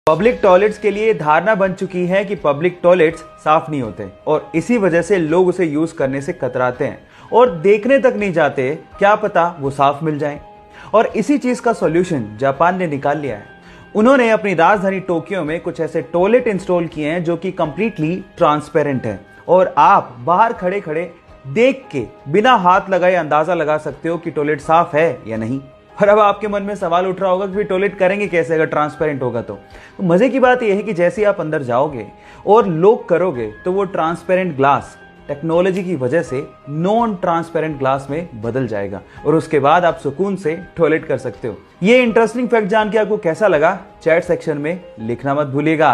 Public toilets के लिए धारणा बन चुकी है कि पब्लिक टॉयलेट्स साफ नहीं होते और इसी वजह से लोग उसे यूज करने से कतराते हैं और देखने तक नहीं जाते, क्या पता वो साफ मिल जाए। और इसी चीज का सॉल्यूशन जापान ने निकाल लिया है। उन्होंने अपनी राजधानी टोक्यो में कुछ ऐसे टॉयलेट इंस्टॉल किए हैं जो कि कंप्लीटली ट्रांसपेरेंट है और आप बाहर खड़े खड़े देख के बिना हाथ लगाए अंदाजा लगा सकते हो कि टॉयलेट साफ है या नहीं। और अब आपके मन में सवाल उठ रहा होगा कि टॉयलेट करेंगे कैसे अगर ट्रांसपेरेंट होगा तो मजे की बात यह है कि जैसे ही आप अंदर जाओगे और लॉक करोगे तो वो ट्रांसपेरेंट ग्लास टेक्नोलॉजी की वजह से नॉन ट्रांसपेरेंट ग्लास में बदल जाएगा और उसके बाद आप सुकून से टॉयलेट कर सकते हो। ये इंटरेस्टिंग फैक्ट जान के आपको कैसा लगा चैट सेक्शन में लिखना मत भूलिएगा।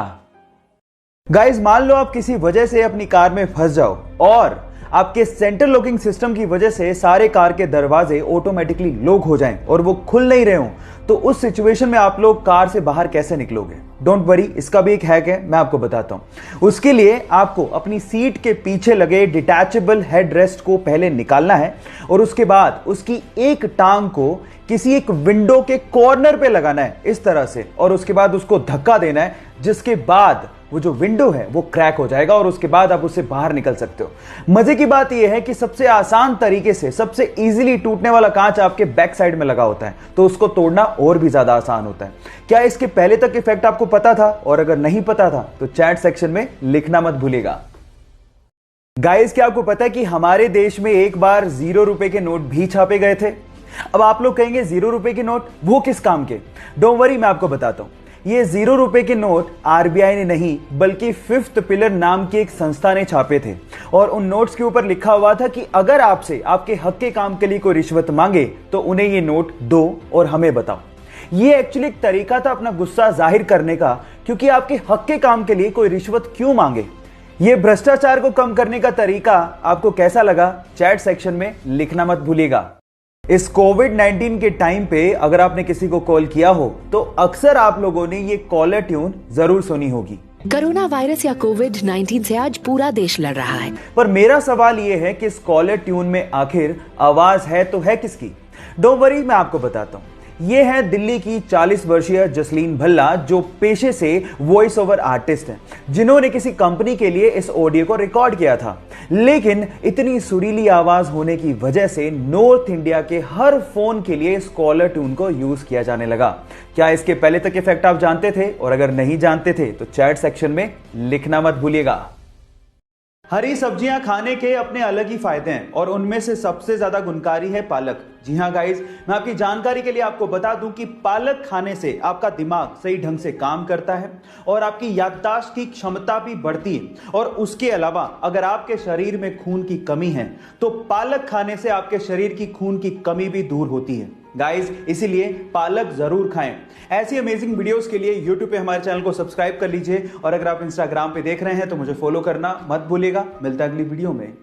गाइस, मान लो आप किसी वजह से अपनी कार में फंस जाओ और आपके सेंटर लॉकिंग सिस्टम की वजह से सारे कार के दरवाजे ऑटोमेटिकली लॉक हो जाएं और वो खुल नहीं रहे हो, तो उस सिचुएशन में आप लोग कार से बाहर कैसे निकलोगे? डोंट वरी, इसका भी एक हैक है, मैं आपको बताता हूं। उसके लिए आपको अपनी सीट के पीछे लगे डिटैचेबल हेडरेस्ट को पहले निकालना है और उसके बाद उसकी एक टांग को किसी एक विंडो के कॉर्नर पे लगाना है इस तरह से और उसके बाद उसको धक्का देना है, जिसके बाद वो जो विंडो है वो क्रैक हो जाएगा और उसके बाद आप उससे बाहर निकल सकते हो। मजे की बात यह है कि सबसे आसान तरीके से सबसे इजीली टूटने वाला कांच आपके बैक साइड में लगा होता है, तो उसको तोड़ना और भी ज्यादा आसान होता है। क्या इसके पहले तक इफेक्ट आपको पता था? और अगर नहीं पता था तो चैट सेक्शन में लिखना मत भूलिएगा। गाइस, क्या आपको पता है कि हमारे देश में एक बार 0 रुपए के नोट भी छापे गए थे? अब आप लोग कहेंगे 0 रुपए के नोट वो किस काम के? डोंट वरी, मैं आपको बताता हूं। ये 0 रुपए के नोट आरबीआई ने नहीं बल्कि फिफ्थ पिलर नाम की एक संस्था ने छापे थे और उन नोट्स के ऊपर लिखा हुआ था कि अगर आपसे आपके हक के काम के लिए कोई रिश्वत मांगे तो उन्हें ये नोट दो और हमें बताओ। ये एक्चुअली एक तरीका था अपना गुस्सा जाहिर करने का, क्योंकि आपके हक के काम के लिए कोई रिश्वत क्यों मांगे। ये भ्रष्टाचार को कम करने का तरीका आपको कैसा लगा चैट सेक्शन में लिखना मत भूलिएगा। इस कोविड-19 के टाइम पे अगर आपने किसी को कॉल किया हो तो अक्सर आप लोगों ने ये कॉलर ट्यून जरूर सुनी होगी। कोरोना वायरस या कोविड-19 से आज पूरा देश लड़ रहा है। पर मेरा सवाल ये है कि इस कॉलर ट्यून में आखिर आवाज है तो है किसकी? डोंट वरी, मैं आपको बताता हूं। ये है दिल्ली की 40 वर्षीय जसलीन भल्ला, जो पेशे से वॉइस ओवर आर्टिस्ट हैं, जिन्होंने किसी कंपनी के लिए इस ऑडियो को रिकॉर्ड किया था। लेकिन इतनी सुरीली आवाज होने की वजह से नॉर्थ इंडिया के हर फोन के लिए इस कॉलर ट्यून को यूज किया जाने लगा। क्या इसके पहले तक इफेक्ट आप जानते थे? और अगर नहीं जानते थे तो चैट सेक्शन में लिखना मत भूलिएगा। हरी सब्जियां खाने के अपने अलग ही फायदे हैं और उनमें से सबसे ज्यादा गुणकारी है पालक। जी हां गाइस, मैं आपकी जानकारी के लिए आपको बता दूं कि पालक खाने से आपका दिमाग सही ढंग से काम करता है और आपकी याददाश्त की क्षमता भी बढ़ती है। और उसके अलावा अगर आपके शरीर में खून की कमी है तो पालक खाने से आपके शरीर की खून की कमी भी दूर होती है गाइस, इसीलिए पालक जरूर खाएं। ऐसी अमेजिंग वीडियोस के लिए YouTube पे हमारे चैनल को सब्सक्राइब कर लीजिए और अगर आप Instagram पे देख रहे हैं तो मुझे फॉलो करना मत भूलिएगा। मिलता है अगली वीडियो में।